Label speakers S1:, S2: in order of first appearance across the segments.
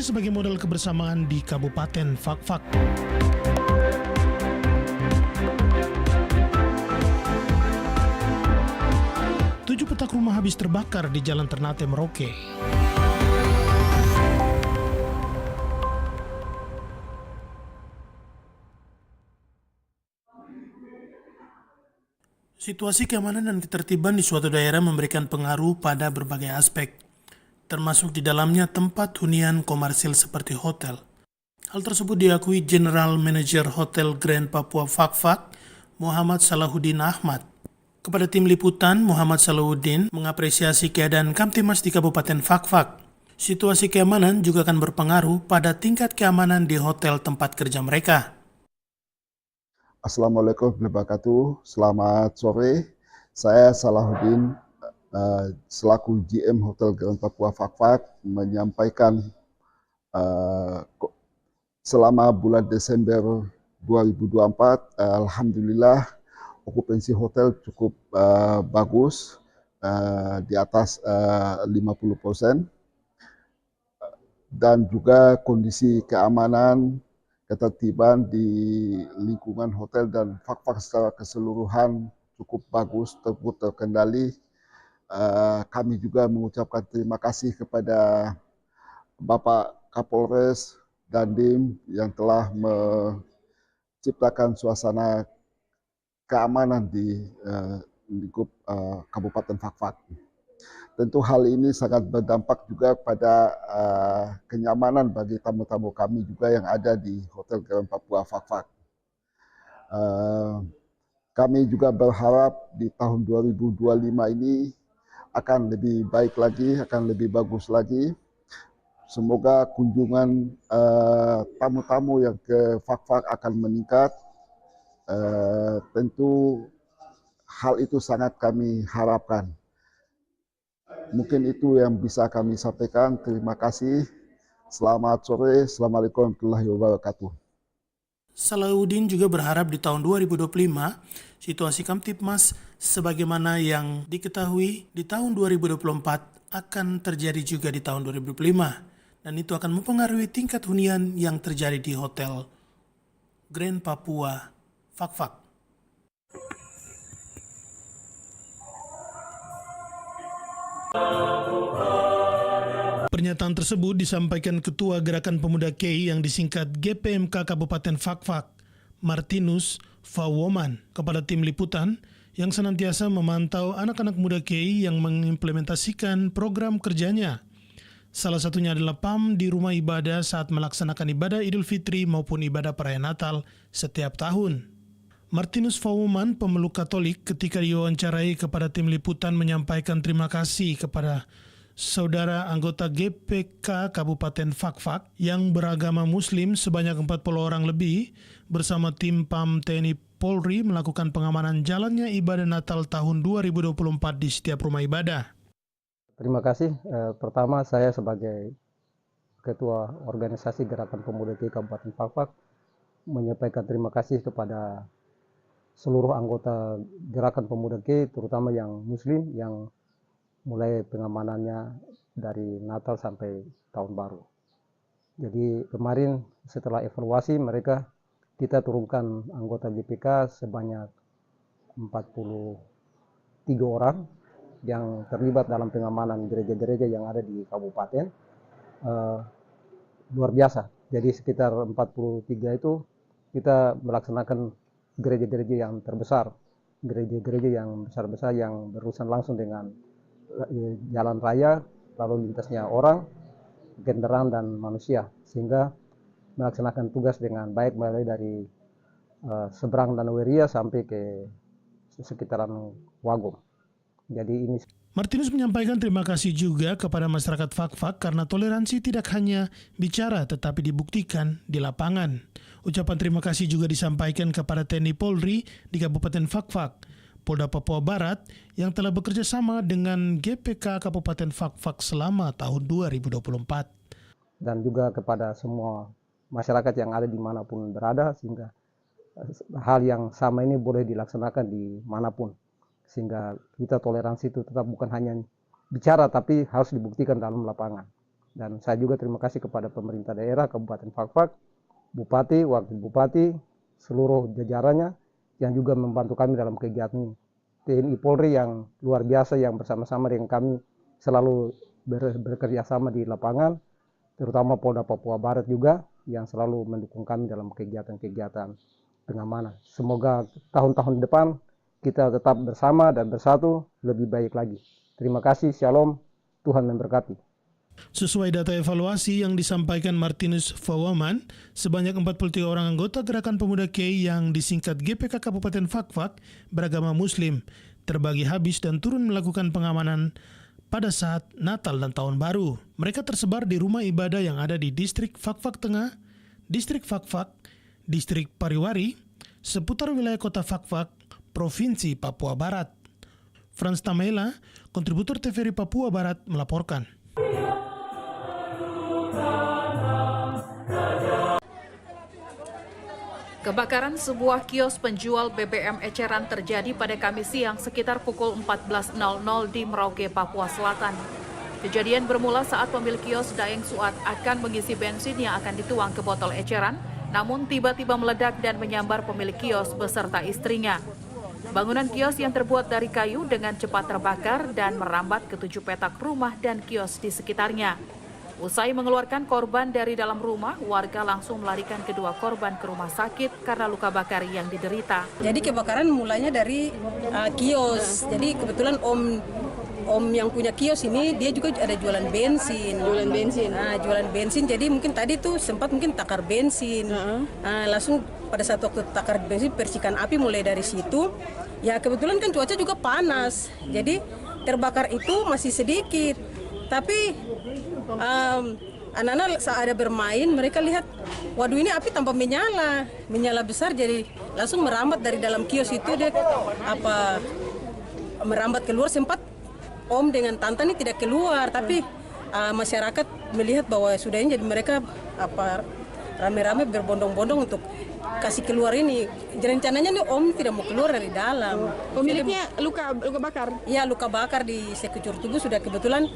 S1: Situasi sebagai modal kebersamaan di Kabupaten Fakfak. Tujuh petak rumah habis terbakar di Jalan Ternate, Merauke. Situasi keamanan dan ketertiban di suatu daerah memberikan pengaruh pada berbagai aspek, termasuk di dalamnya tempat hunian komersil seperti hotel. Hal tersebut diakui General Manager Hotel Grand Papua Fakfak, Muhammad Salahuddin Ahmad. Kepada tim liputan, Muhammad Salahuddin mengapresiasi keadaan Kamtimas di Kabupaten Fakfak. Situasi keamanan juga akan berpengaruh pada tingkat keamanan di hotel tempat kerja mereka.
S2: Assalamualaikum warahmatullahi wabarakatuh. Selamat sore. Saya Salahuddin selaku GM Hotel Grand Papua Fakfak menyampaikan selama bulan Desember 2024, alhamdulillah okupansi hotel cukup bagus, di atas 50%, dan juga kondisi keamanan ketertiban di lingkungan hotel dan Fakfak secara keseluruhan cukup bagus, terkendali. Kami juga mengucapkan terima kasih kepada Bapak Kapolres Dandim yang telah menciptakan suasana keamanan di lingkup Kabupaten Fakfak. Tentu hal ini sangat berdampak juga pada kenyamanan bagi tamu-tamu kami juga yang ada di Hotel Grand Papua Fakfak. Kami juga berharap di tahun 2025 ini akan lebih baik lagi, akan lebih bagus lagi. Semoga kunjungan tamu-tamu yang ke Fakfak akan meningkat. Tentu hal itu sangat kami harapkan. Mungkin itu yang bisa kami sampaikan. Terima kasih. Selamat sore. Assalamualaikum warahmatullahi wabarakatuh.
S1: Salahuddin juga berharap di tahun 2025 situasi Kamtipmas sebagaimana yang diketahui di tahun 2024 akan terjadi juga di tahun 2025, dan itu akan mempengaruhi tingkat hunian yang terjadi di Hotel Grand Papua Fakfak. Pernyataan tersebut disampaikan Ketua Gerakan Pemuda KEI yang disingkat GPMK Kabupaten Fakfak, Martinus Fawoman, kepada tim liputan yang senantiasa memantau anak-anak muda KEI yang mengimplementasikan program kerjanya. Salah satunya adalah PAM di rumah ibadah saat melaksanakan ibadah Idul Fitri maupun ibadah perayaan Natal setiap tahun. Martinus Fawoman, pemeluk Katolik, ketika diwawancarai kepada tim liputan menyampaikan terima kasih kepada saudara anggota GPK Kabupaten Fakfak yang beragama Muslim sebanyak 40 orang lebih bersama tim PAM TNI Polri melakukan pengamanan jalannya ibadah Natal tahun 2024 di setiap rumah ibadah.
S3: Terima kasih. Pertama, saya sebagai Ketua Organisasi Gerakan Pemuda KEI Kabupaten Fakfak menyampaikan terima kasih kepada seluruh anggota Gerakan Pemuda KEI, terutama yang Muslim, yang mulai pengamanannya dari Natal sampai Tahun Baru. Jadi kemarin setelah evaluasi mereka, kita turunkan anggota GPK sebanyak 43 orang yang terlibat dalam pengamanan gereja-gereja yang ada di kabupaten. Luar biasa. Jadi sekitar 43 itu kita melaksanakan gereja-gereja yang terbesar, gereja-gereja yang besar-besar yang berurusan langsung dengan jalan raya, lalu lintasnya orang, kendaraan dan manusia, sehingga melaksanakan tugas dengan baik mulai dari seberang Danau Weria sampai ke sekitaran Wagum. Jadi ini
S1: Martinus menyampaikan terima kasih juga kepada masyarakat Fakfak karena toleransi tidak hanya bicara tetapi dibuktikan di lapangan. Ucapan terima kasih juga disampaikan kepada TNI Polri di Kabupaten Fakfak, Polda Papua Barat yang telah bekerja sama dengan GPK Kabupaten Fakfak selama tahun 2024.
S3: Dan juga kepada semua masyarakat yang ada dimanapun berada, sehingga hal yang sama ini boleh dilaksanakan di manapun. Sehingga kita toleransi itu tetap bukan hanya bicara, tapi harus dibuktikan dalam lapangan. Dan saya juga terima kasih kepada pemerintah daerah Kabupaten Fakfak, Bupati, Wakil Bupati, seluruh jajarannya yang juga membantu kami dalam kegiatan ini. TNI Polri yang luar biasa yang bersama-sama dengan kami selalu bekerja sama di lapangan, terutama Polda Papua Barat juga yang selalu mendukung kami dalam kegiatan-kegiatan pengamanan. Semoga tahun-tahun depan kita tetap bersama dan bersatu lebih baik lagi. Terima kasih, Shalom, Tuhan memberkati.
S1: Sesuai data evaluasi yang disampaikan Martinus Fawoman, sebanyak 43 orang anggota Gerakan Pemuda KI yang disingkat GPK Kabupaten Fakfak beragama Muslim terbagi habis dan turun melakukan pengamanan pada saat Natal dan Tahun Baru. Mereka tersebar di rumah ibadah yang ada di Distrik Fakfak Tengah, Distrik Fakfak, Distrik Pariwari, seputar wilayah kota Fakfak, Provinsi Papua Barat. Frans Tamela, kontributor TVRI Papua Barat, melaporkan.
S4: Kebakaran sebuah kios penjual BBM eceran terjadi pada Kamis siang sekitar pukul 14.00 di Merauke, Papua Selatan. Kejadian bermula saat pemilik kios Daeng Suat akan mengisi bensin yang akan dituang ke botol eceran, namun tiba-tiba meledak dan menyambar pemilik kios beserta istrinya. Bangunan kios yang terbuat dari kayu dengan cepat terbakar dan merambat ke 7 petak rumah dan kios di sekitarnya. Usai mengeluarkan korban dari dalam rumah, warga langsung melarikan kedua korban ke rumah sakit karena luka bakar yang diderita.
S5: Jadi kebakaran mulanya dari kios. Jadi kebetulan om yang punya kios ini dia juga ada jualan bensin. Jualan bensin. Jadi mungkin tadi tuh sempat mungkin takar bensin. Langsung pada saat waktu takar bensin percikan api mulai dari situ. Ya kebetulan kan cuaca juga panas. Jadi terbakar itu masih sedikit. Tapi anak-anak saat ada bermain, mereka lihat, waduh ini api tanpa menyala besar, jadi langsung merambat dari dalam kios itu, dia merambat keluar. Sempat om dengan tante ini tidak keluar, tapi masyarakat melihat bahwa sudah ini, jadi mereka rame-rame berbondong-bondong untuk kasih keluar ini. Rencananya nih om tidak mau keluar dari dalam.
S6: Pemiliknya luka bakar?
S5: Iya, luka bakar di sekujur tubuh, sudah kebetulan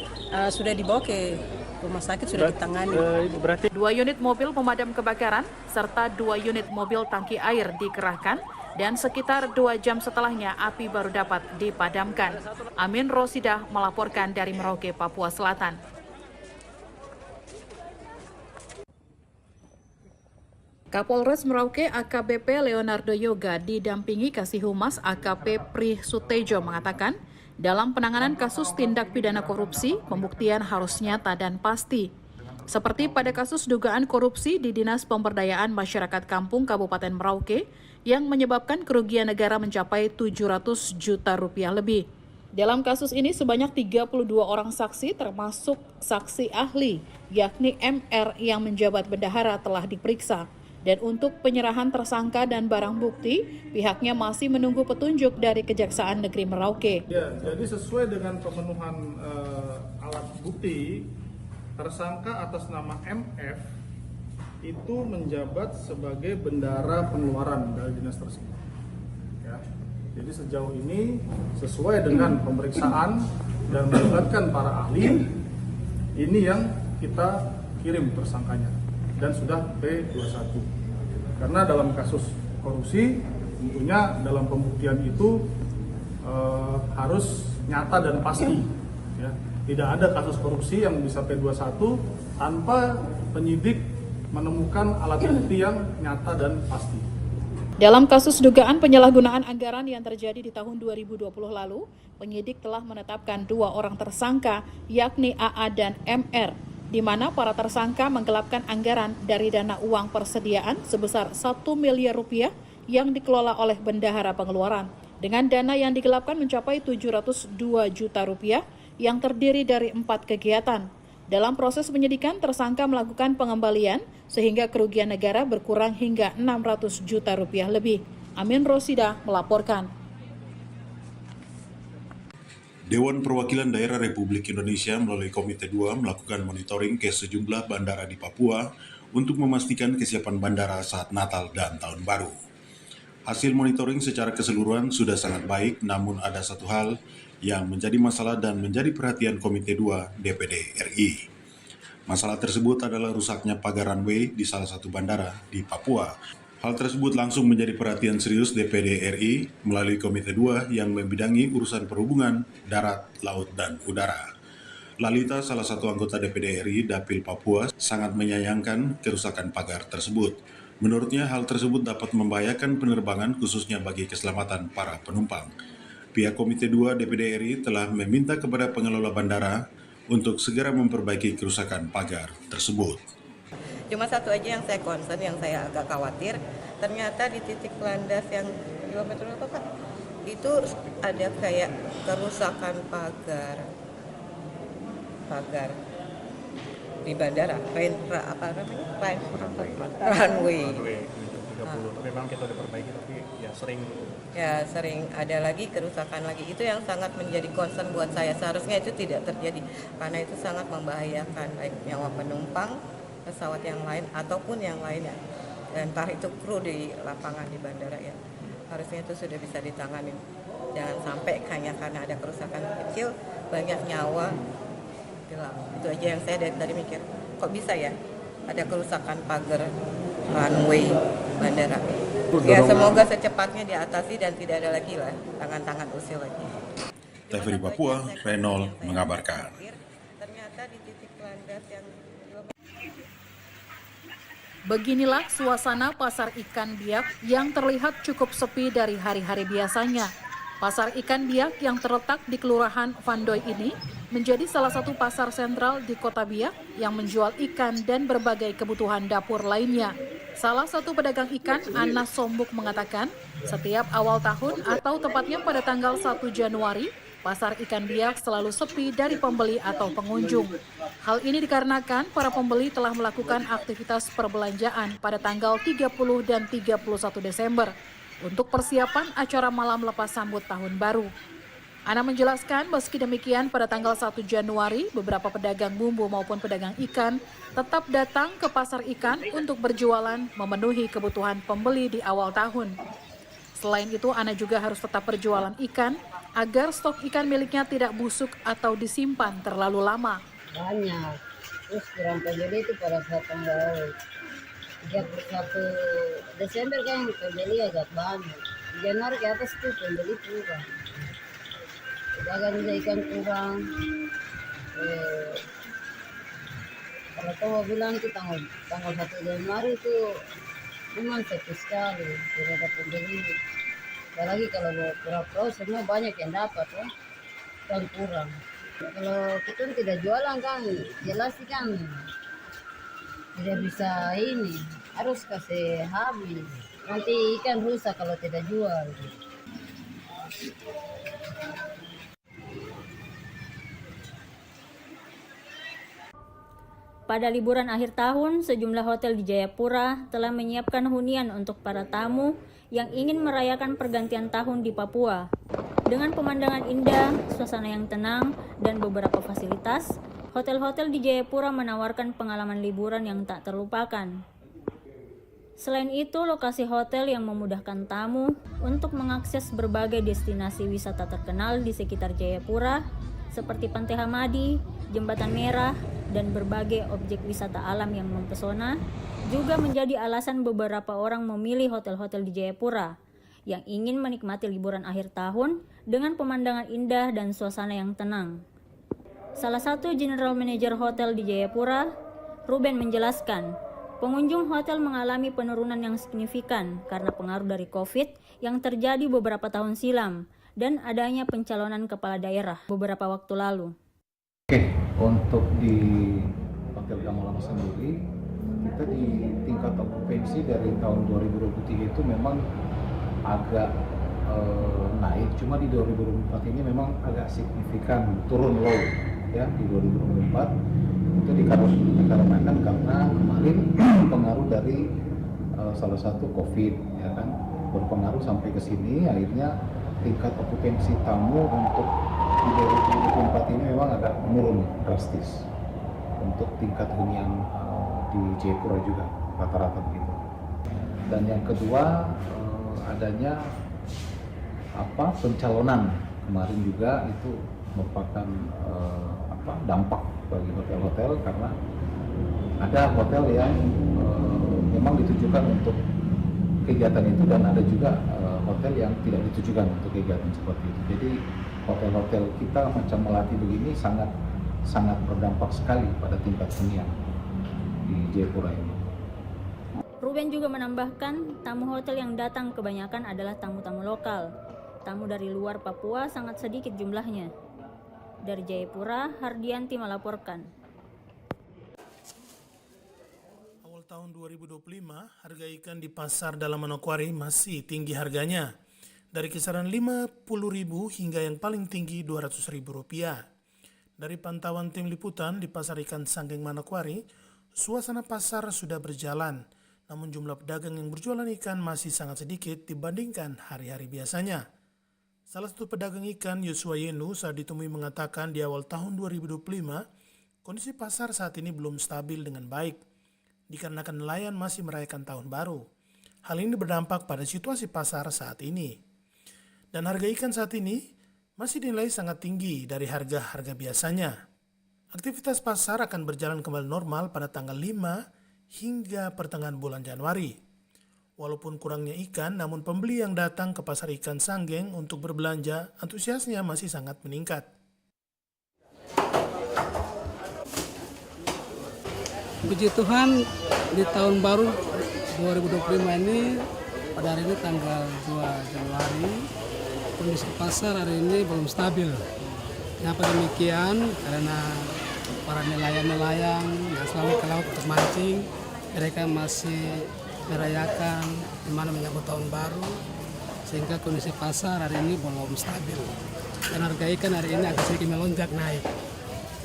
S5: sudah dibawa ke rumah sakit, sudah ditangani.
S4: 2 unit mobil pemadam kebakaran serta 2 unit mobil tangki air dikerahkan dan sekitar 2 jam setelahnya api baru dapat dipadamkan. Amin Rosidah melaporkan dari Merauke, Papua Selatan. Kapolres Merauke AKBP Leonardo Yoga didampingi Kasih Humas AKP Pri Sutejo mengatakan, dalam penanganan kasus tindak pidana korupsi, pembuktian harus nyata dan pasti. Seperti pada kasus dugaan korupsi di Dinas Pemberdayaan Masyarakat Kampung Kabupaten Merauke yang menyebabkan kerugian negara mencapai 700 juta rupiah lebih. Dalam kasus ini sebanyak 32 orang saksi termasuk saksi ahli, yakni MR yang menjabat bendahara telah diperiksa. Dan untuk penyerahan tersangka dan barang bukti, pihaknya masih menunggu petunjuk dari Kejaksaan Negeri Merauke.
S7: Ya, jadi sesuai dengan pemenuhan alat bukti, tersangka atas nama MF itu menjabat sebagai bendahara pengeluaran dari dinas tersebut. Ya, jadi sejauh ini sesuai dengan pemeriksaan dan melibatkan para ahli, ini yang kita kirim tersangkanya dan sudah P21. Karena dalam kasus korupsi tentunya dalam pembuktian itu harus nyata dan pasti. Ya. Tidak ada kasus korupsi yang bisa P21 tanpa penyidik menemukan alat bukti yang nyata dan pasti.
S4: Dalam kasus dugaan penyalahgunaan anggaran yang terjadi di tahun 2020 lalu, penyidik telah menetapkan 2 orang tersangka, yakni AA dan MR, di mana para tersangka menggelapkan anggaran dari dana uang persediaan sebesar 1 miliar rupiah yang dikelola oleh bendahara pengeluaran. Dengan dana yang digelapkan mencapai 702 juta rupiah yang terdiri dari 4 kegiatan. Dalam proses penyidikan, tersangka melakukan pengembalian sehingga kerugian negara berkurang hingga 600 juta rupiah lebih. Amin Rosidah melaporkan.
S8: Dewan Perwakilan Daerah Republik Indonesia melalui Komite 2 melakukan monitoring ke sejumlah bandara di Papua untuk memastikan kesiapan bandara saat Natal dan Tahun Baru. Hasil monitoring secara keseluruhan sudah sangat baik, namun ada satu hal yang menjadi masalah dan menjadi perhatian Komite 2 DPD RI. Masalah tersebut adalah rusaknya pagar runway di salah satu bandara di Papua. Hal tersebut langsung menjadi perhatian serius DPD RI melalui Komite 2 yang membidangi urusan perhubungan, darat, laut, dan udara. Lalita, salah satu anggota DPD RI Dapil Papua, sangat menyayangkan kerusakan pagar tersebut. Menurutnya hal tersebut dapat membahayakan penerbangan khususnya bagi keselamatan para penumpang. Pihak Komite 2 DPD RI telah meminta kepada pengelola bandara untuk segera memperbaiki kerusakan pagar tersebut.
S9: Cuma satu aja yang saya concern, yang saya agak khawatir, ternyata di titik landas yang kilometer berapa Pak? Itu ada kayak kerusakan pagar di bandara, runway.
S10: Memang kita udah perbaiki tapi
S9: sering ada lagi kerusakan lagi. Itu yang sangat menjadi concern buat saya. Seharusnya itu tidak terjadi karena itu sangat membahayakan baik nyawa penumpang, pesawat yang lain ataupun yang lainnya, entah itu kru di lapangan di bandara ya, harusnya itu sudah bisa ditangani. Jangan sampai hanya karena ada kerusakan kecil banyak nyawa hilang. Itu aja yang saya dari tadi mikir, kok bisa ya ada kerusakan pagar runway bandara. Ya semoga secepatnya diatasi dan tidak ada lagi lah tangan-tangan usil lagi.
S8: TVRI Papua, Renol mengabarkan.
S9: Ternyata di titik landas yang
S4: Beginilah suasana pasar ikan biak yang terlihat cukup sepi dari hari-hari biasanya. Pasar ikan biak yang terletak di Kelurahan Vandoy ini menjadi salah satu pasar sentral di Kota Biak yang menjual ikan dan berbagai kebutuhan dapur lainnya. Salah satu pedagang ikan, Anas Sombuk, mengatakan setiap awal tahun atau tepatnya pada tanggal 1 Januari, pasar ikan biak selalu sepi dari pembeli atau pengunjung. Hal ini dikarenakan para pembeli telah melakukan aktivitas perbelanjaan pada tanggal 30 dan 31 Desember untuk persiapan acara malam lepas sambut tahun baru. Ana menjelaskan meski demikian pada tanggal 1 Januari beberapa pedagang bumbu maupun pedagang ikan tetap datang ke pasar ikan untuk berjualan memenuhi kebutuhan pembeli di awal tahun. Selain itu, Ana juga harus tetap berjualan ikan agar stok ikan miliknya tidak busuk atau disimpan terlalu lama.
S11: Banyak, terus kurang pembeli itu pada saat tanggal 31 Desember kan pembeli agak banyak. Di Januari ke atas itu pembeli kurang. Pedagang juga ikan kurang. Kalau kamu bilang itu tanggal 1 Januari itu memang sepi sekali, tidak ada pembeli. Apalagi kalau pura-pura semua banyak yang dapat ya, kan kurang. Kalau kita tidak jualan kan jelas kan tidak bisa ini, harus kasih habis. Nanti ikan rusak kalau tidak jual.
S12: Pada liburan akhir tahun, sejumlah hotel di Jayapura telah menyiapkan hunian untuk para tamu yang ingin merayakan pergantian tahun di Papua. Dengan pemandangan indah, suasana yang tenang, dan beberapa fasilitas, hotel-hotel di Jayapura menawarkan pengalaman liburan yang tak terlupakan. Selain itu, lokasi hotel yang memudahkan tamu untuk mengakses berbagai destinasi wisata terkenal di sekitar Jayapura, seperti Pantai Hamadi, Jembatan Merah, dan berbagai objek wisata alam yang mempesona, juga menjadi alasan beberapa orang memilih hotel-hotel di Jayapura yang ingin menikmati liburan akhir tahun dengan pemandangan indah dan suasana yang tenang. Salah satu General Manager Hotel di Jayapura, Ruben, menjelaskan, pengunjung hotel mengalami penurunan yang signifikan karena pengaruh dari COVID yang terjadi beberapa tahun silam dan adanya pencalonan kepala daerah beberapa waktu lalu.
S13: Oke, untuk di Hotel Gamalama sendiri, kita di tingkat okupansi dari tahun 2023 itu memang agak naik, cuma di 2024 ini memang agak signifikan turun low ya. Di 2024 itu dikarenakan karena kemarin pengaruh dari salah satu COVID ya kan, berpengaruh sampai ke sini, akhirnya tingkat okupansi tamu untuk di 2024 ini memang agak menurun drastis untuk tingkat hunian di Jayapura juga rata-rata begitu. Dan yang kedua adanya pencalonan kemarin juga itu merupakan dampak bagi hotel-hotel karena Ada hotel yang memang ditujukan untuk kegiatan itu dan ada juga hotel yang tidak ditujukan untuk kegiatan seperti itu. Jadi hotel-hotel kita macam Melati begini sangat berdampak sekali pada tingkat hunian di Jayapura ini.
S12: Ruben juga menambahkan, tamu hotel yang datang kebanyakan adalah tamu-tamu lokal. Tamu dari luar Papua sangat sedikit jumlahnya. Dari Jayapura, Hardianti melaporkan.
S1: Awal tahun 2025, harga ikan di pasar dalam Manokwari masih tinggi harganya. Dari kisaran Rp50.000 hingga yang paling tinggi Rp200.000. Dari pantauan tim liputan di Pasar Ikan Sanggeng Manokwari, suasana pasar sudah berjalan. Namun jumlah pedagang yang berjualan ikan masih sangat sedikit dibandingkan hari-hari biasanya. Salah satu pedagang ikan, Yosua Yenu, saat ditemui mengatakan di awal tahun 2025, kondisi pasar saat ini belum stabil dengan baik, dikarenakan nelayan masih merayakan tahun baru. Hal ini berdampak pada situasi pasar saat ini. Dan harga ikan saat ini masih dinilai sangat tinggi dari harga-harga biasanya. Aktivitas pasar akan berjalan kembali normal pada tanggal 5 hingga pertengahan bulan Januari. Walaupun kurangnya ikan, namun pembeli yang datang ke Pasar Ikan Sanggeng untuk berbelanja, antusiasnya masih sangat meningkat.
S14: Puji Tuhan, di tahun baru 2025 ini, pada hari ini tanggal 2 Januari, kondisi pasar hari ini belum stabil. Kenapa demikian? Karena para nelayan-nelayan yang selalu ke laut untuk mancing, mereka masih merayakan dimana menyambut tahun baru, sehingga kondisi pasar hari ini belum stabil. Dan harga ikan hari ini agak sedikit melonjak naik.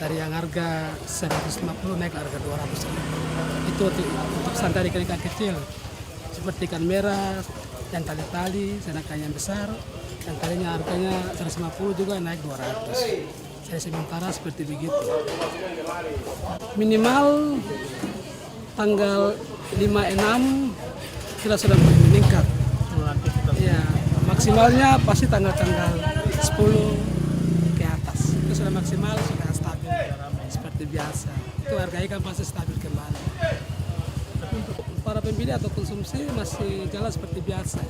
S14: Dari yang harga 150 naik harga 200. Itu untuk standar ikan-ikan kecil, seperti ikan merah, yang tali-tali, sedangkan yang besar, yang talinya harganya 150 juga naik 200. Saya sementara seperti begitu. Minimal tanggal 5-6 kita sudah mulai meningkat. Ya, maksimalnya pasti tanggal 10 ke atas. Itu sudah maksimal, sudah stabil seperti biasa. Itu harga ikan pasti stabil kembali. Untuk para pembeli atau konsumsi masih jalan seperti biasa.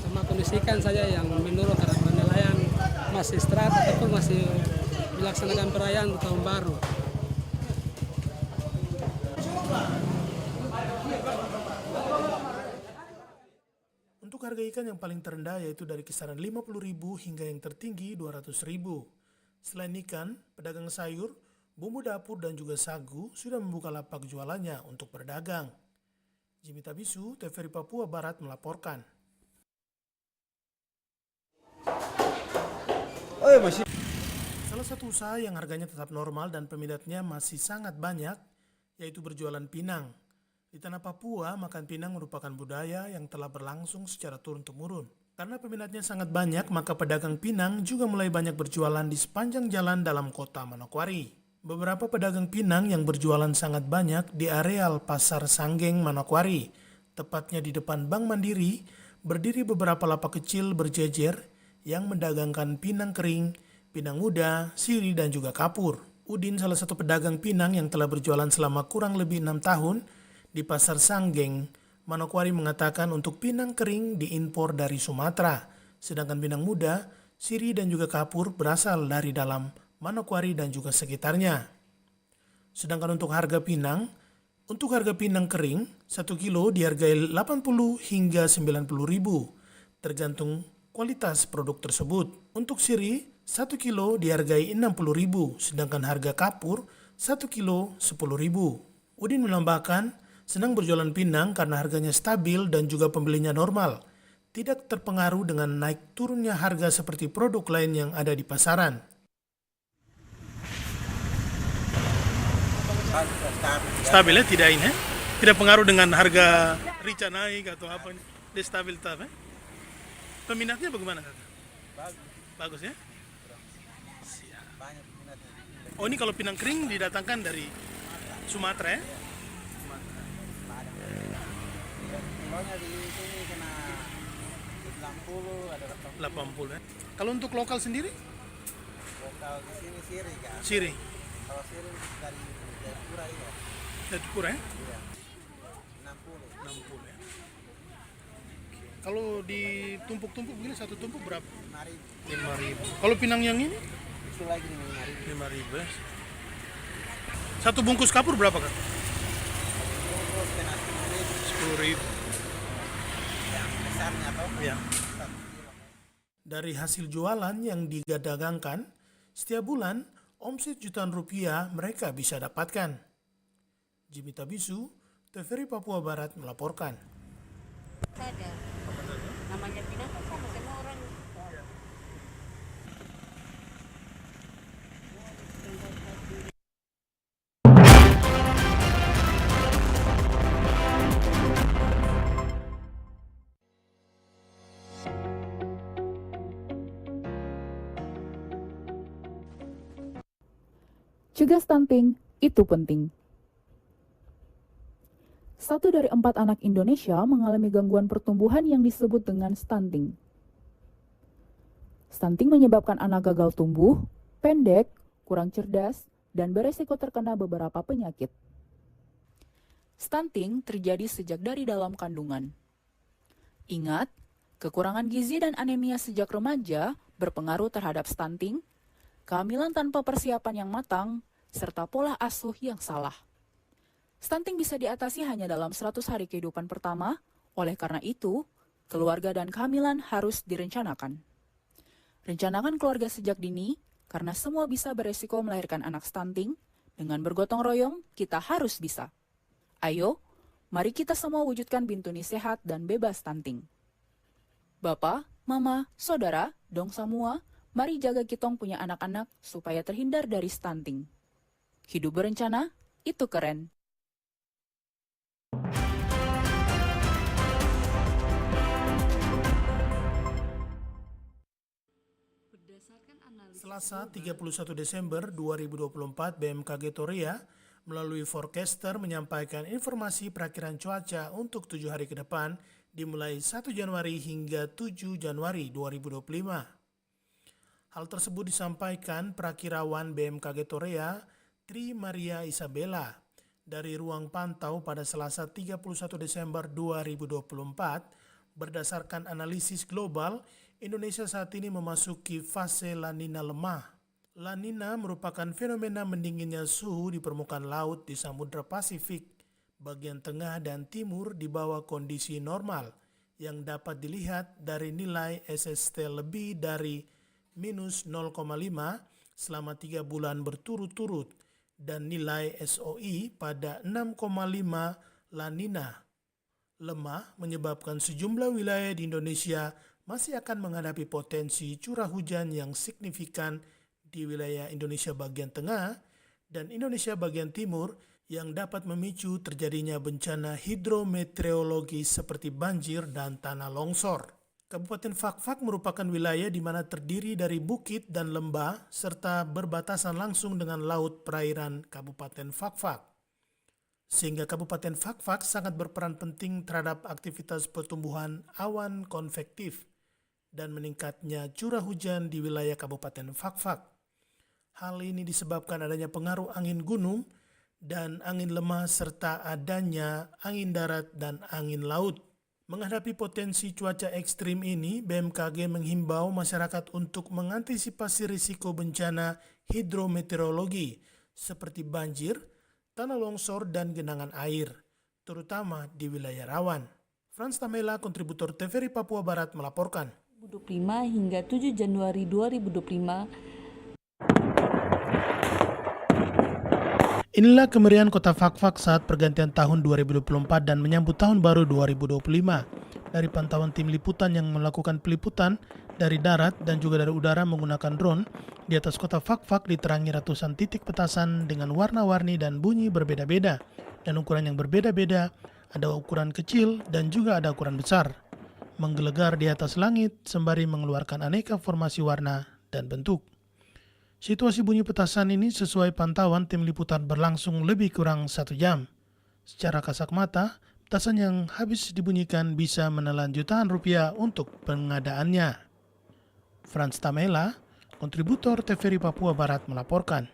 S14: Cuma kondisi ikan saja yang menurun karena nelayan masih istirahat ataupun masih melaksanakan perayaan untuk tahun baru.
S1: Untuk harga ikan yang paling terendah yaitu dari kisaran Rp50.000 hingga yang tertinggi Rp200.000. Selain ikan, pedagang sayur, bumbu dapur dan juga sagu sudah membuka lapak jualannya untuk berdagang. Jimmy Tabisu, TVRI Papua Barat melaporkan. Salah satu usaha yang harganya tetap normal dan peminatnya masih sangat banyak, yaitu berjualan pinang. Di tanah Papua, makan pinang merupakan budaya yang telah berlangsung secara turun-temurun. Karena peminatnya sangat banyak, maka pedagang pinang juga mulai banyak berjualan di sepanjang jalan dalam kota Manokwari. Beberapa pedagang pinang yang berjualan sangat banyak di areal Pasar Sanggeng Manokwari, tepatnya di depan Bank Mandiri, berdiri beberapa lapak kecil berjejer yang mendagangkan pinang kering, pinang muda, siri, dan juga kapur. Udin, salah satu pedagang pinang yang telah berjualan selama kurang lebih 6 tahun di Pasar Sanggeng Manokwari, mengatakan untuk pinang kering diimpor dari Sumatera, sedangkan pinang muda, siri, dan juga kapur berasal dari dalam Manokwari dan juga sekitarnya. Sedangkan untuk harga pinang kering 1 kilo dihargai 80 hingga 90 ribu, tergantung kualitas produk tersebut. Untuk siri 1 kilo dihargai 60 ribu, sedangkan harga kapur 1 kilo 10 ribu. Udin menambahkan, senang berjualan pinang karena harganya stabil dan juga pembelinya normal, tidak terpengaruh dengan naik turunnya harga seperti produk lain yang ada di pasaran. Stabil ya, tidak ini, tidak pengaruh dengan harga rica naik atau apa, dia stabil tetap. Peminatnya bagaimana? Bagus ya? Oh, ini kalau pinang kering didatangkan dari Sumatera ya?
S15: Di sini kena 60, ada
S1: 80 ya. Kalau untuk lokal sendiri?
S15: Lokal di sini siri kan.
S1: Siri.
S15: Kalau siri dari Jayapura ya.
S1: Jatikur ya?
S15: Iya.
S1: 60 ya. Kalau ditumpuk-tumpuk begini satu tumpuk berapa? 5.000. Kalau pinang yang ini?
S15: Itu lagi 5.000.
S1: 5.000 ya. Satu bungkus kapur berapa Kak? 10.000.
S15: Yang besarnya toh?
S1: Ya. Dari hasil jualan yang digadangkan, setiap bulan omset jutaan rupiah mereka bisa dapatkan. Jimmy Tabisu, TVRI Papua Barat melaporkan.
S11: Ada. Namanya pinang kan sama semua orang.
S16: Cegah stunting itu penting. 1 dari 4 anak Indonesia mengalami gangguan pertumbuhan yang disebut dengan stunting. Stunting menyebabkan anak gagal tumbuh, pendek, kurang cerdas, dan beresiko terkena beberapa penyakit. Stunting terjadi sejak dari dalam kandungan. Ingat, kekurangan gizi dan anemia sejak remaja berpengaruh terhadap stunting, kehamilan tanpa persiapan yang matang, serta pola asuh yang salah. Stunting bisa diatasi hanya dalam 100 hari kehidupan pertama, oleh karena itu, keluarga dan kehamilan harus direncanakan. Rencanakan keluarga sejak dini, karena semua bisa beresiko melahirkan anak stunting. Dengan bergotong royong, kita harus bisa. Ayo, mari kita semua wujudkan Bintuni sehat dan bebas stunting. Bapak, Mama, Saudara, dong semua, mari jaga kitong punya anak-anak supaya terhindar dari stunting. Hidup berencana, itu keren.
S1: Selasa 31 Desember 2024, BMKG Toria melalui forecaster menyampaikan informasi perakiran cuaca untuk 7 hari ke depan dimulai 1 Januari hingga 7 Januari 2025. Hal tersebut disampaikan Prakirawan BMKG Toria, Tri Maria Isabella, dari ruang pantau pada Selasa 31 Desember 2024. Berdasarkan analisis global, Indonesia saat ini memasuki fase La Nina lemah. La Nina merupakan fenomena mendinginnya suhu di permukaan laut di Samudra Pasifik, bagian tengah dan timur di bawah kondisi normal, yang dapat dilihat dari nilai SST lebih dari minus 0,5 selama 3 bulan berturut-turut dan nilai SOI pada 6,5 La Nina. Lemah menyebabkan sejumlah wilayah di Indonesia masih akan menghadapi potensi curah hujan yang signifikan di wilayah Indonesia bagian tengah dan Indonesia bagian timur yang dapat memicu terjadinya bencana hidrometeorologi seperti banjir dan tanah longsor. Kabupaten Fakfak merupakan wilayah di mana terdiri dari bukit dan lembah serta berbatasan langsung dengan laut perairan Kabupaten Fakfak. Sehingga Kabupaten Fakfak sangat berperan penting terhadap aktivitas pertumbuhan awan konvektif dan meningkatnya curah hujan di wilayah Kabupaten Fakfak. Hal ini disebabkan adanya pengaruh angin gunung dan angin lemah serta adanya angin darat dan angin laut. Menghadapi potensi cuaca ekstrim ini, BMKG menghimbau masyarakat untuk mengantisipasi risiko bencana hidrometeorologi seperti banjir, tanah longsor, dan genangan air, terutama di wilayah rawan. Frans Tamela, kontributor TVRI Papua Barat melaporkan.
S17: 2025 hingga 7 Januari 2025.
S1: Inilah kemeriahan kota Fakfak saat pergantian tahun 2024 dan menyambut tahun baru 2025. Dari pantauan tim liputan yang melakukan peliputan dari darat dan juga dari udara menggunakan drone, di atas kota Fakfak diterangi ratusan titik petasan dengan warna-warni dan bunyi berbeda-beda. Dan ukuran yang berbeda-beda, ada ukuran kecil dan juga ada ukuran besar. Menggelegar di atas langit sembari mengeluarkan aneka formasi warna dan bentuk. Situasi bunyi petasan ini sesuai pantauan tim liputan berlangsung lebih kurang 1 jam. Secara kasat mata, petasan yang habis dibunyikan bisa menelan jutaan rupiah untuk pengadaannya. Frans Tamela, kontributor TVRI Papua Barat melaporkan.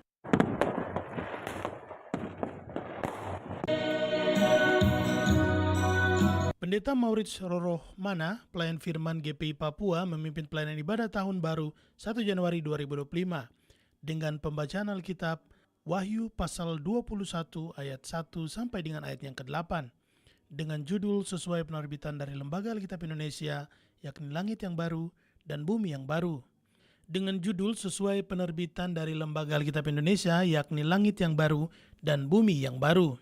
S1: Pendeta Maurits Rorohmana, pelayan firman GPI Papua, memimpin pelayanan ibadah tahun baru 1 Januari 2025 dengan pembacaan Alkitab Wahyu pasal 21 ayat 1 sampai dengan ayat yang ke-8 dengan judul sesuai penerbitan dari Lembaga Alkitab Indonesia, yakni Langit yang Baru dan Bumi yang Baru. Dengan judul sesuai penerbitan dari Lembaga Alkitab Indonesia, yakni Langit yang Baru dan Bumi yang Baru.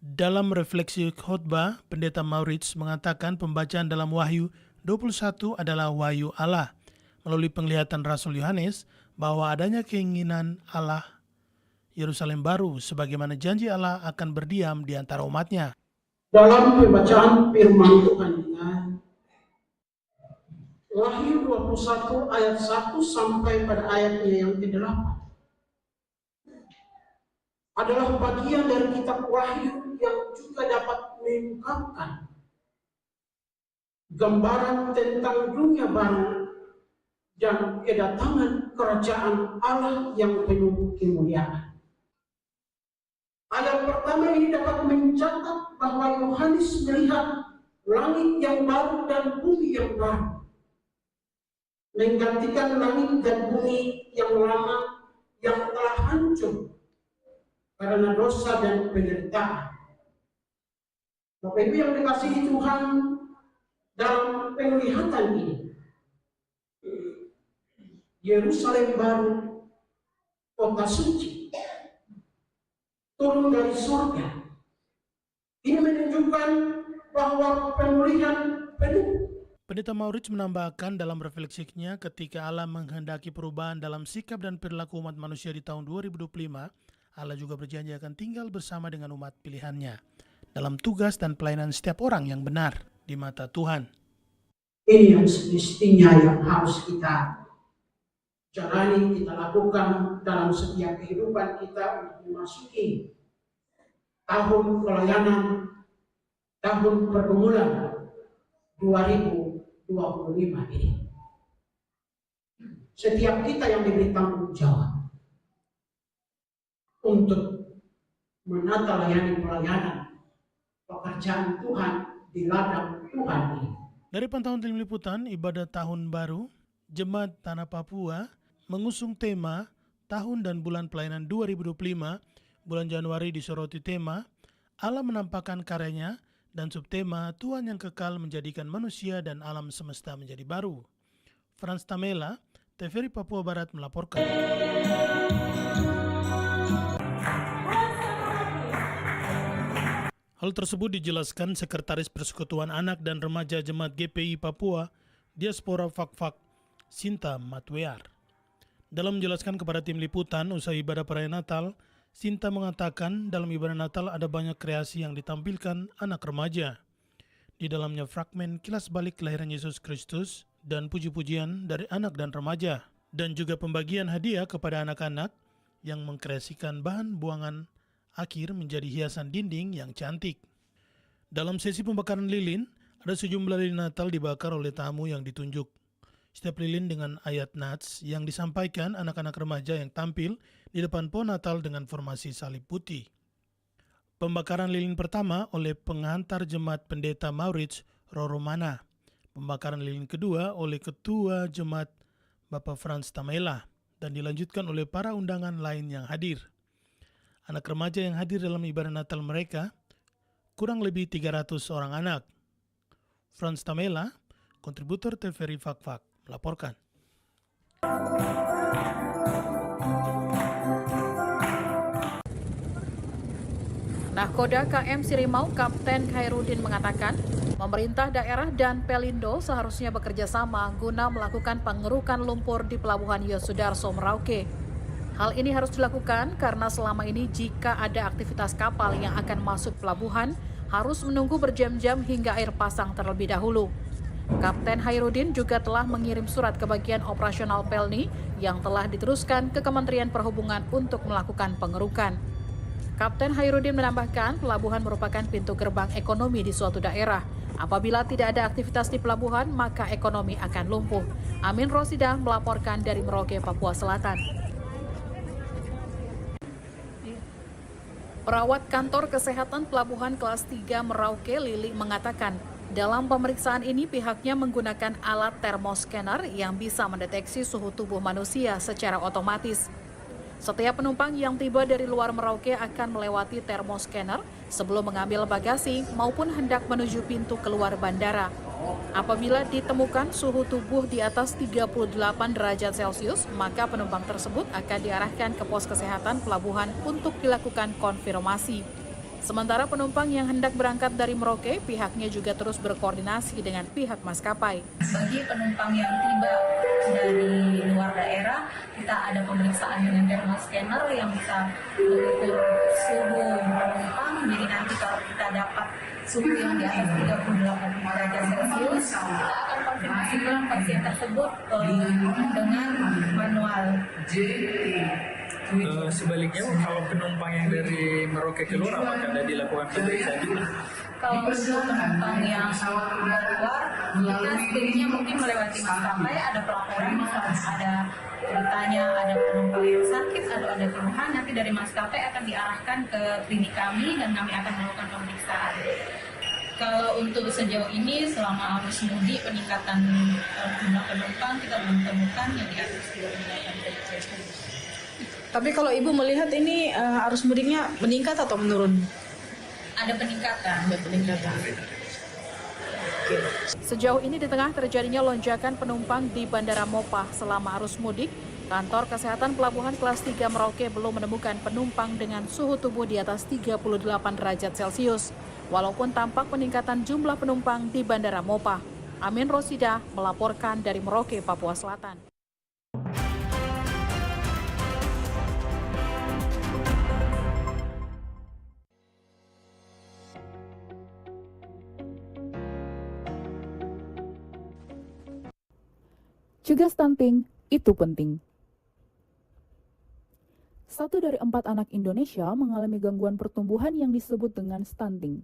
S1: Dalam refleksi khotbah, Pendeta Maurits mengatakan pembacaan dalam Wahyu 21 adalah wahyu Allah melalui penglihatan Rasul Yohanes bahwa adanya keinginan Allah Yerusalem baru sebagaimana janji Allah akan berdiam di antara umatnya.
S18: Dalam pembacaan firman Tuhan Wahyu 21 ayat 1 sampai pada ayatnya yang ke-8 adalah bagian dari kitab Wahyu yang juga dapat mengungkapkan gambaran tentang dunia baru dan kedatangan kerajaan Allah yang penuh kemuliaan. Ayat pertama ini dapat mencatat bahwa Yohanes melihat langit yang baru dan bumi yang baru, menggantikan langit dan bumi yang lama yang telah hancur karena dosa dan penderitaan. Bapak Ibu yang dikasihi Tuhan, dalam penglihatan ini, Yerusalem baru, kota suci, turun dari surga. Ini menunjukkan bahwa pemulihan penuh.
S1: Pendeta Maurits menambahkan dalam refleksinya ketika Allah menghendaki perubahan dalam sikap dan perilaku umat manusia di tahun 2025, Allah juga berjanji akan tinggal bersama dengan umat pilihannya dalam tugas dan pelayanan setiap orang yang benar di mata Tuhan.
S18: Ini yang semestinya yang harus kita jalani, kita lakukan dalam setiap kehidupan kita untuk memasuki tahun pelayanan, tahun pergumulan 2025 ini. Setiap kita yang diberi tanggung jawab untuk menata layani pelayanan pekerjaan Tuhan di ladang Tuhan ini.
S1: Dari pantauan tim liputan ibadah tahun baru, Jemaat Tanah Papua mengusung tema tahun dan bulan pelayanan 2025. Bulan Januari disoroti tema Allah menampakkan karyanya dan subtema Tuhan yang kekal menjadikan manusia dan alam semesta menjadi baru. Frans Tamela, TVRI Papua Barat melaporkan. Hal tersebut dijelaskan Sekretaris Persekutuan Anak dan Remaja Jemaat GPI Papua, Diaspora Fak-Fak, Sinta Matwear. Dalam menjelaskan kepada tim liputan usai ibadah perayaan Natal, Sinta mengatakan dalam ibadah Natal ada banyak kreasi yang ditampilkan anak remaja. Di dalamnya fragmen kilas balik kelahiran Yesus Kristus dan puji-pujian dari anak dan remaja, dan juga pembagian hadiah kepada anak-anak yang mengkreasikan bahan buangan akhir menjadi hiasan dinding yang cantik. Dalam sesi pembakaran lilin, ada sejumlah lilin Natal dibakar oleh tamu yang ditunjuk. Setiap lilin dengan ayat nats yang disampaikan anak-anak remaja yang tampil di depan pohon Natal dengan formasi salib putih. Pembakaran lilin pertama oleh pengantar jemaat Pendeta Maurits Rorohmana. Pembakaran lilin kedua oleh Ketua Jemaat Bapak Frans Tamela dan dilanjutkan oleh para undangan lain yang hadir. Anak remaja yang hadir dalam ibadah Natal mereka kurang lebih 300 orang anak. Frans Tamela, kontributor TVRI Fak-Fak, melaporkan.
S4: Nahkoda KM Sirimau Kapten Khairuddin mengatakan, pemerintah daerah dan Pelindo seharusnya bekerja sama guna melakukan pengerukan lumpur di Pelabuhan Yosudarso Merauke. Hal ini harus dilakukan karena selama ini jika ada aktivitas kapal yang akan masuk pelabuhan, harus menunggu berjam-jam hingga air pasang terlebih dahulu. Kapten Khairuddin juga telah mengirim surat ke bagian operasional Pelni yang telah diteruskan ke Kementerian Perhubungan untuk melakukan pengerukan. Kapten Khairuddin menambahkan pelabuhan merupakan pintu gerbang ekonomi di suatu daerah. Apabila tidak ada aktivitas di pelabuhan, maka ekonomi akan lumpuh. Amin Rosidah melaporkan dari Merauke, Papua Selatan. Perawat kantor kesehatan pelabuhan kelas 3 Merauke, Lili, mengatakan Dalam pemeriksaan ini, pihaknya menggunakan alat thermoscanner yang bisa mendeteksi suhu tubuh manusia secara otomatis. Setiap penumpang yang tiba dari luar Merauke akan melewati thermoscanner sebelum mengambil bagasi maupun hendak menuju pintu keluar bandara. Apabila ditemukan suhu tubuh di atas 38 derajat Celcius, maka penumpang tersebut akan diarahkan ke pos kesehatan pelabuhan untuk dilakukan konfirmasi. Sementara penumpang yang hendak berangkat dari Merauke, pihaknya juga terus berkoordinasi dengan pihak maskapai.
S19: Bagi penumpang yang tiba dari luar daerah, kita ada pemeriksaan dengan thermoscanner yang bisa mengukur suhu penumpang. Jadi nanti kalau kita dapat suhu yang di atas 38 derajat Celcius, kita akan konfirmasi ulang pasien tersebut dengan manual.
S10: Sebaliknya, kalau penumpang yang dari Merauke keluar, apakah ada dilakukan pemeriksaan juga?
S19: Kalau untuk penumpang yang keluar, kita sebaiknya mungkin melewati maskapai, ada pelaporan, misalnya ada ceritanya ada penumpang yang sakit atau ada keluhan, nanti dari maskapai akan diarahkan ke klinik kami dan kami akan melakukan pemeriksaan. Kalau untuk sejauh ini selama arus mudik peningkatan jumlah penumpang kita belum temukan yang di atas 38 derajat.
S6: Tapi kalau Ibu melihat ini arus mudiknya meningkat atau menurun?
S19: Ada peningkatan.
S4: Sejauh ini di tengah terjadinya lonjakan penumpang di Bandara Mopah selama arus mudik, Kantor Kesehatan Pelabuhan Kelas 3 Merauke belum menemukan penumpang dengan suhu tubuh di atas 38 derajat Celcius. Walaupun tampak peningkatan jumlah penumpang di Bandara Mopah. Amin Rosida melaporkan dari Merauke, Papua Selatan.
S16: Cegah stunting, itu penting. 1 dari 4 anak Indonesia mengalami gangguan pertumbuhan yang disebut dengan stunting.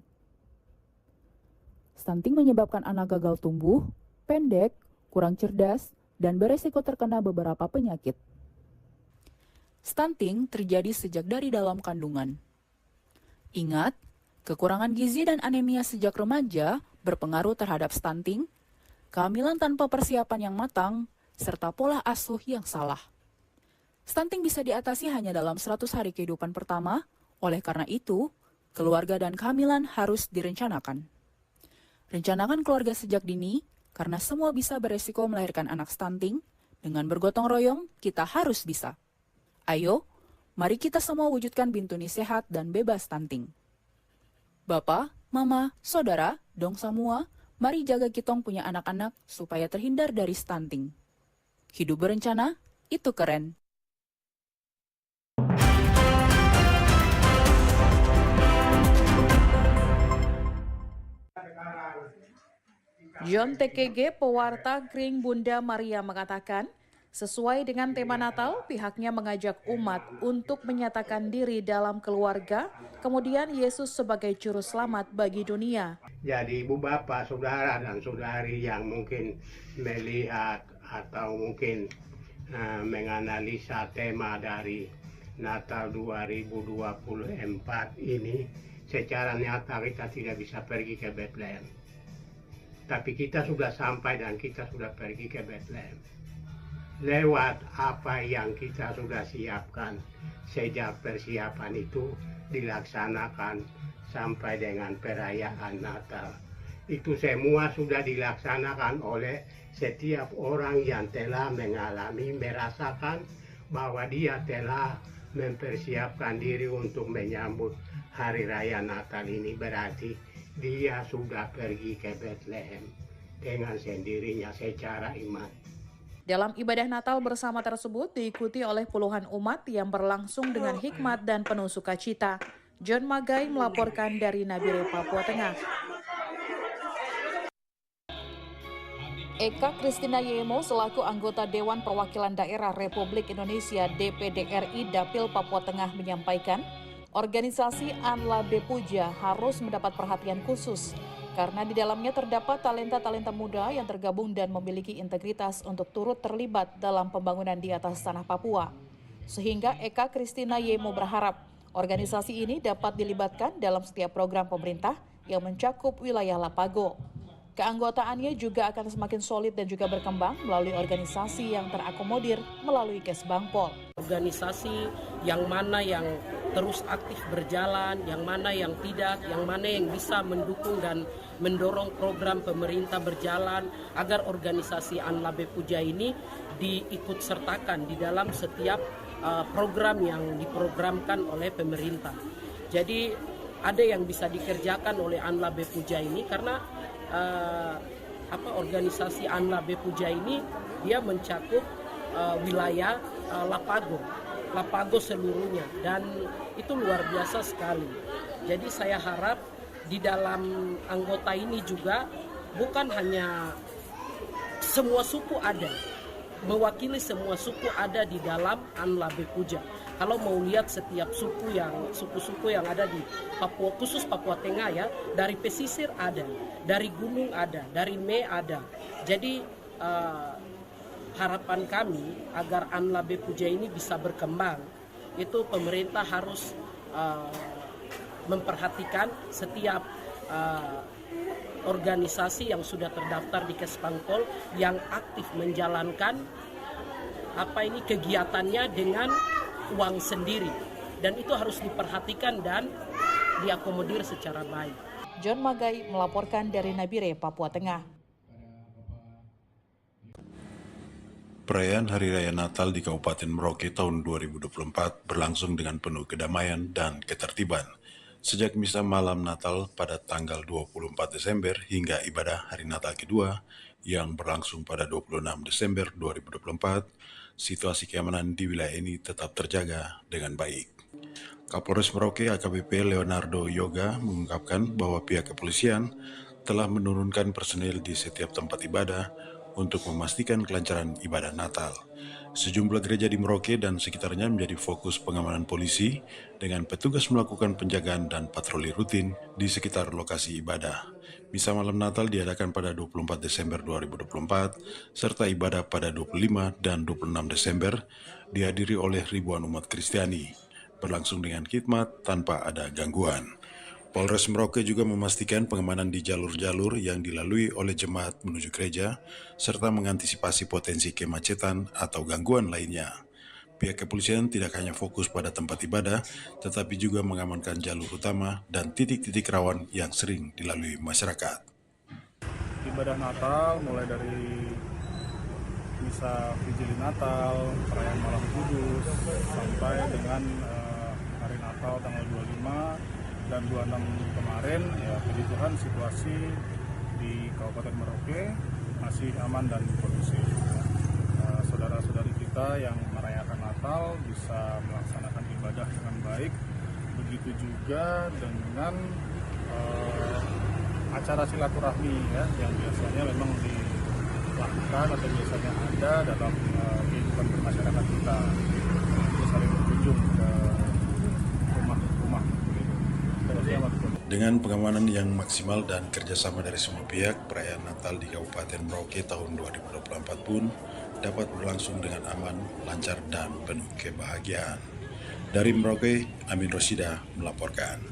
S16: Stunting menyebabkan anak gagal tumbuh, pendek, kurang cerdas, dan beresiko terkena beberapa penyakit. Stunting terjadi sejak dari dalam kandungan. Ingat, kekurangan gizi dan anemia sejak remaja berpengaruh terhadap stunting, kehamilan tanpa persiapan yang matang, serta pola asuh yang salah. Stunting bisa diatasi hanya dalam 100 hari kehidupan pertama, oleh karena itu, keluarga dan kehamilan harus direncanakan. Rencanakan keluarga sejak dini, karena semua bisa beresiko melahirkan anak stunting. Dengan bergotong royong, kita harus bisa. Ayo, mari kita semua wujudkan Bintuni sehat dan bebas stunting. Bapak, Mama, Saudara, dong semua, mari jaga kitong punya anak-anak supaya terhindar dari stunting. Hidup berencana, itu keren.
S4: John TKG, pewarta Kring Bunda Maria mengatakan, sesuai dengan tema Natal, pihaknya mengajak umat untuk menyatakan diri dalam keluarga, kemudian Yesus sebagai juru selamat bagi dunia.
S18: Jadi ibu bapak, saudara dan saudari yang mungkin melihat atau mungkin menganalisa tema dari Natal 2024 ini, secara nyata kita tidak bisa pergi ke Bethlehem. Tapi kita sudah sampai dan kita sudah pergi ke Bethlehem. Lewat apa yang kita sudah siapkan sejak persiapan itu dilaksanakan sampai dengan perayaan Natal. Itu semua sudah dilaksanakan oleh setiap orang yang telah mengalami, merasakan bahwa dia telah mempersiapkan diri untuk menyambut hari raya Natal ini. Berarti dia sudah pergi ke Bethlehem dengan sendirinya secara iman.
S4: Dalam ibadah Natal bersama tersebut diikuti oleh puluhan umat yang berlangsung dengan hikmat dan penuh sukacita. John Magai melaporkan dari Nabire, Papua Tengah. Eka Kristina Yemo selaku anggota Dewan Perwakilan Daerah Republik Indonesia DPD RI Dapil Papua Tengah menyampaikan, organisasi Anla Bepuja harus mendapat perhatian khusus karena di dalamnya terdapat talenta-talenta muda yang tergabung dan memiliki integritas untuk turut terlibat dalam pembangunan di atas tanah Papua. Sehingga Eka Kristina Yemo berharap organisasi ini dapat dilibatkan dalam setiap program pemerintah yang mencakup wilayah Lapago. Keanggotaannya juga akan semakin solid dan juga berkembang melalui organisasi yang terakomodir melalui Kesbangpol.
S20: Organisasi yang mana yang terus aktif berjalan, yang mana yang tidak, yang mana yang bisa mendukung dan mendorong program pemerintah berjalan agar organisasi Anlabe Puja ini diikut sertakan di dalam setiap program yang diprogramkan oleh pemerintah. Jadi ada yang bisa dikerjakan oleh Anlabe Puja ini karena organisasi Anlabe Puja ini dia mencakup wilayah Lapago seluruhnya, dan itu luar biasa sekali. Jadi saya harap di dalam anggota ini juga bukan hanya semua suku ada, mewakili semua suku ada di dalam Anlabe Puja. Kalau mau lihat setiap suku-suku yang ada di Papua, khusus Papua Tengah ya, dari pesisir ada, dari gunung ada, dari ada. Jadi harapan kami agar Anlabe Puja ini bisa berkembang, itu pemerintah harus memperhatikan setiap organisasi yang sudah terdaftar di Kesbangpol yang aktif menjalankan kegiatannya dengan uang sendiri, dan itu harus diperhatikan dan diakomodir secara baik.
S4: John Magai melaporkan dari Nabire, Papua Tengah.
S8: Perayaan Hari Raya Natal di Kabupaten Merauke tahun 2024 berlangsung dengan penuh kedamaian dan ketertiban. Sejak misa malam Natal pada tanggal 24 Desember hingga ibadah Hari Natal kedua yang berlangsung pada 26 Desember 2024, situasi keamanan di wilayah ini tetap terjaga dengan baik. Kapolres Merauke AKBP Leonardo Yoga mengungkapkan bahwa pihak kepolisian telah menurunkan personil di setiap tempat ibadah untuk memastikan kelancaran ibadah Natal. Sejumlah gereja di Merauke dan sekitarnya menjadi fokus pengamanan polisi dengan petugas melakukan penjagaan dan patroli rutin di sekitar lokasi ibadah. Misa malam Natal diadakan pada 24 Desember 2024, serta ibadah pada 25 dan 26 Desember dihadiri oleh ribuan umat Kristiani, berlangsung dengan khidmat tanpa ada gangguan. Polres Merauke juga memastikan pengamanan di jalur-jalur yang dilalui oleh jemaat menuju gereja, serta mengantisipasi potensi kemacetan atau gangguan lainnya. Pihak kepolisian tidak hanya fokus pada tempat ibadah, tetapi juga mengamankan jalur utama dan titik-titik rawan yang sering dilalui masyarakat.
S7: Ibadah Natal mulai dari misa Vigili Natal, perayaan Malam Kudus, sampai dengan hari Natal tanggal 25 dan 26 kemarin, ya puji Tuhan situasi di Kabupaten Merauke masih aman dan kondusif. Saudara-saudari kita yang merayakan Natal bisa melaksanakan ibadah dengan baik, begitu juga dengan acara silaturahmi ya, yang biasanya memang dilakukan atau biasanya ada dalam kehidupan bermasyarakat kita, saling berkunjung ke rumah-rumah.
S8: Dengan pengamanan yang maksimal dan kerjasama dari semua pihak, perayaan Natal di Kabupaten Merauke tahun 2024 pun dapat berlangsung dengan aman, lancar, dan penuh kebahagiaan. Dari Merauke, Amin Rosyida melaporkan.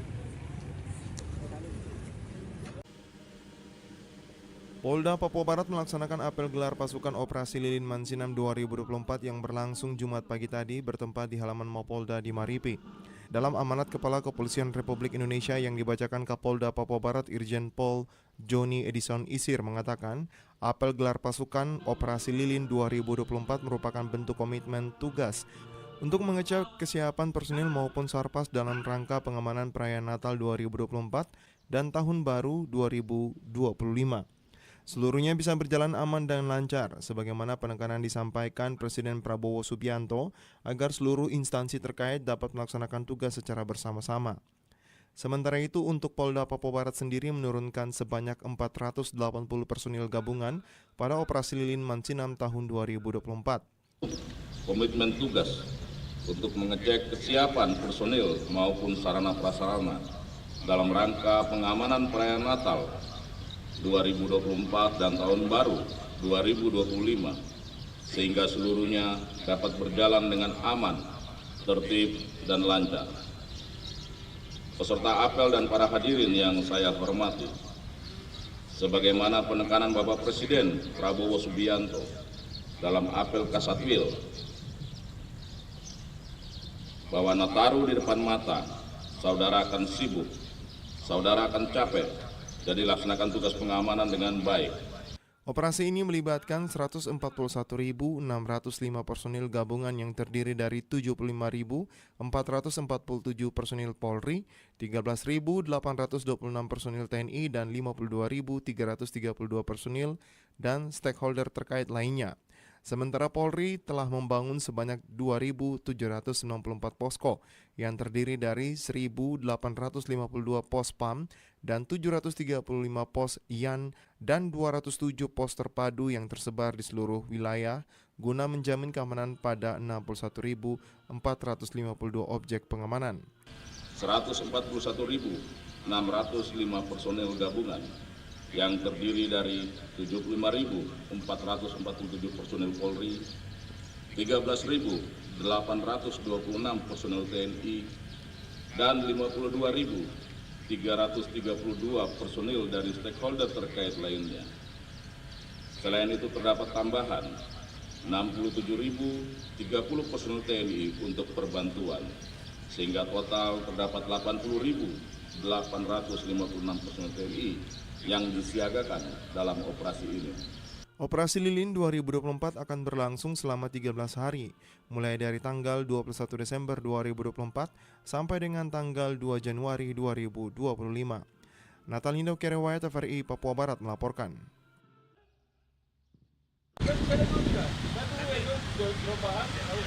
S21: Polda Papua Barat melaksanakan apel gelar pasukan Operasi Lilin Mansinam 2024 yang berlangsung Jumat pagi tadi bertempat di halaman Mapolda di Maripi. Dalam amanat Kepala Kepolisian Republik Indonesia yang dibacakan Kapolda Papua Barat Irjen Pol Joni Edison Isir mengatakan, apel gelar pasukan Operasi Lilin 2024 merupakan bentuk komitmen tugas untuk mengecek kesiapan personil maupun Sarpas dalam rangka pengamanan perayaan Natal 2024 dan Tahun Baru 2025. Seluruhnya bisa berjalan aman dan lancar, sebagaimana penekanan disampaikan Presiden Prabowo Subianto agar seluruh instansi terkait dapat melaksanakan tugas secara bersama-sama. Sementara itu, untuk Polda Papua Barat sendiri menurunkan sebanyak 480 personil gabungan pada Operasi Lilin Mansinam tahun 2024.
S22: Komitmen tugas untuk mengecek kesiapan personil maupun sarana prasarana dalam rangka pengamanan perayaan Natal 2024 dan Tahun Baru 2025, sehingga seluruhnya dapat berjalan dengan aman, tertib, dan lancar. Peserta apel dan para hadirin yang saya hormati, sebagaimana penekanan Bapak Presiden Prabowo Subianto dalam apel Kasatwil bahwa Nataru di depan mata, saudara akan sibuk, saudara akan capek, jadi laksanakan tugas pengamanan dengan baik.
S21: Operasi ini melibatkan 141.605 personil gabungan yang terdiri dari 75.447 personil Polri, 13.826 personil TNI, dan 52.332 personil dan stakeholder terkait lainnya. Sementara Polri telah membangun sebanyak 2.794 posko yang terdiri dari 1.852 pos PAM dan 735 pos IAN dan 207 pos terpadu yang tersebar di seluruh wilayah guna menjamin keamanan pada 61.452 objek pengamanan.
S22: 141.605 personel gabungan yang terdiri dari 75.447 personel Polri, 13.826 personel TNI, dan 52.332 personel dari stakeholder terkait lainnya. Selain itu terdapat tambahan 67.030 personel TNI untuk perbantuan, sehingga total terdapat 80.856 personel TNI yang disiagakan dalam operasi ini.
S21: Operasi Lilin 2024 akan berlangsung selama 13 hari, mulai dari tanggal 21 Desember 2024 sampai dengan tanggal 2 Januari 2025. Natalindo Kerewaya, TVRI Papua Barat melaporkan.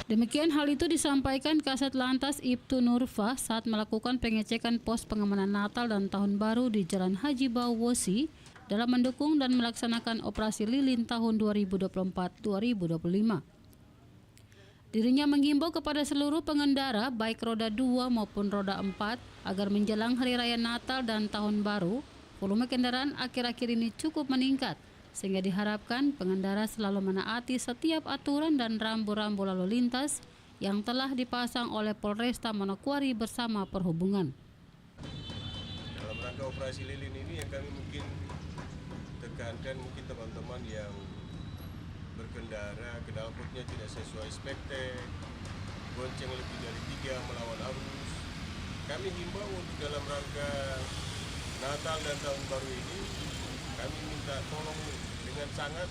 S2: Demikian hal itu disampaikan Kasat Lantas Ibtu Nurfa saat melakukan pengecekan pos pengamanan Natal dan Tahun Baru di Jalan Haji Bauwosi dalam mendukung dan melaksanakan operasi lilin tahun 2024-2025. Dirinya menghimbau kepada seluruh pengendara baik roda 2 maupun roda 4 agar menjelang Hari Raya Natal dan Tahun Baru, volume kendaraan akhir-akhir ini cukup meningkat, sehingga diharapkan pengendara selalu menaati setiap aturan dan rambu-rambu lalu lintas yang telah dipasang oleh Polresta Manokwari bersama Perhubungan.
S3: Dalam rangka operasi lilin ini yang kami mungkin tekankan, mungkin teman-teman yang berkendara knalpotnya tidak sesuai spektek, gonceng lebih dari 3 melawan arus. Kami himbau untuk dalam rangka Natal dan Tahun Baru ini, kami minta tolong dengan sangat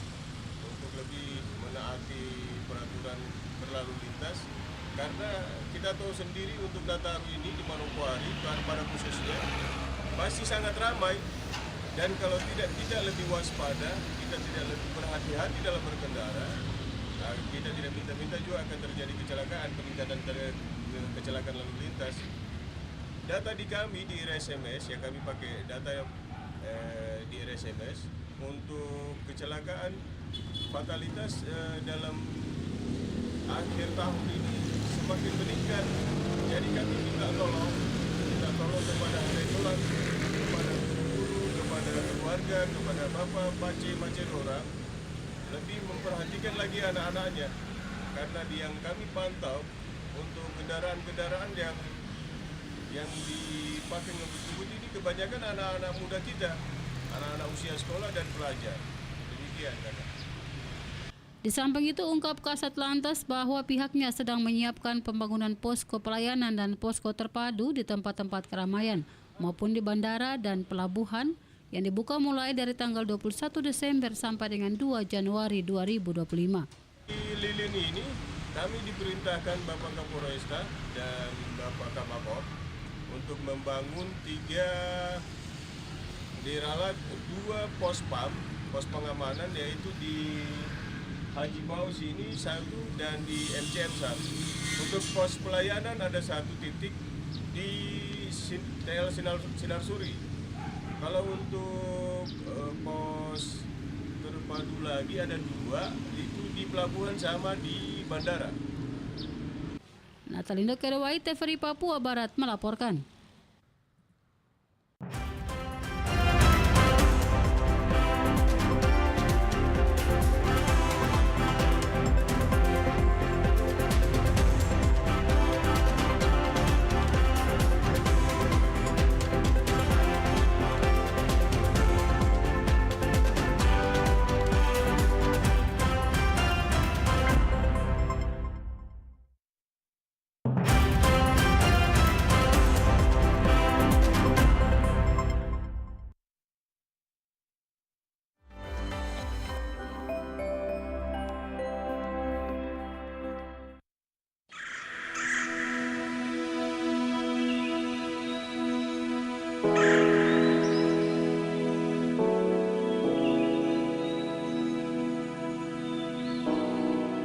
S3: untuk lebih menaati peraturan berlalu lintas, karena kita tahu sendiri untuk Nataru ini di Manokwari pada khususnya masih sangat ramai, dan kalau tidak lebih waspada, kita tidak lebih berhati-hati dalam berkendara, kita tidak minta-minta juga akan terjadi kecelakaan, peningkatan kecelakaan lalu lintas. Data di kami di RSMS, ya kami pakai data yang di RSMS untuk kecelakaan fatalitas dalam akhir tahun ini semakin meningkat. Jadi kami minta tolong kepada regulan, kepada guru, kepada keluarga, kepada bapak, pace, orang lebih memperhatikan lagi anak-anaknya, karena yang kami pantau untuk kendaraan-kendaraan yang dipakai ngebut-ngebut ini kebanyakan anak-anak muda kita, anak-anak usia sekolah dan pelajar. Demikian kakak.
S2: Di samping itu ungkap Kasat Lantas bahwa pihaknya sedang menyiapkan pembangunan posko pelayanan dan posko terpadu di tempat-tempat keramaian maupun di bandara dan pelabuhan yang dibuka mulai dari tanggal 21 Desember sampai dengan 2 Januari 2025.
S3: Di lilin ini kami diperintahkan Bapak Kapolresta dan Bapak Kapolres untuk membangun 3 diralat 2 pos PAM, pos pengamanan, yaitu di Haji Baus ini 1 dan di MCM 1. Untuk pos pelayanan ada 1 titik di TL Sinar Suri. Kalau untuk pos terpadu lagi ada 2, itu di pelabuhan sama di bandara.
S2: Natalindo Kerewai, TVRI Papua Barat melaporkan.